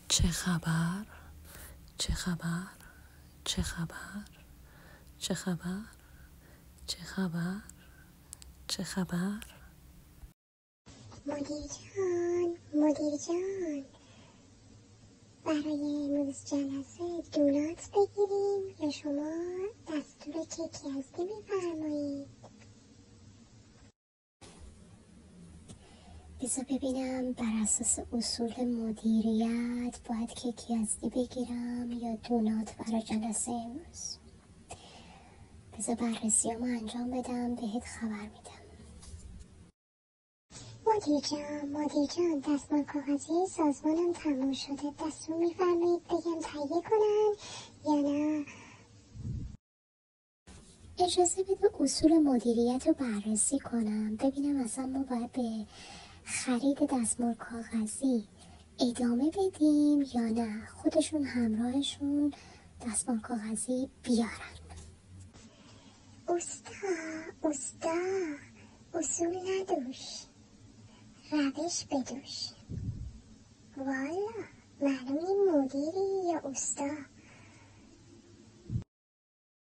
چه خبر؟ چه خبر؟ چه خبر؟ چه خبر؟ چه خبر؟ چه خبر؟ مدیر جان برای امروز جلسه دونات بگیریم یا شما دستور کیک یزدی بفرمایید. بذار ببینم بر اساس اصول مدیریت باید کیک یزدی بگیرم یا دونات برای جلسه امروز. بذار بررسیامو انجام بدم بهت خبر میدم. مدیر جان دستمال کاغذی سازمانم تموم شده، دستور میفرمایید بگم تهیه کنن یا نه؟ اجازه بده اصول مدیریت رو بررسی کنم ببینم اصلا ما باید به خرید دستمال کاغذی ادامه بدیم یا نه خودشون همراهشون دستمال کاغذی بیارن. اوستا اصول ندوش، روش بدوش. والا معلوم این مدیری یا اوستا.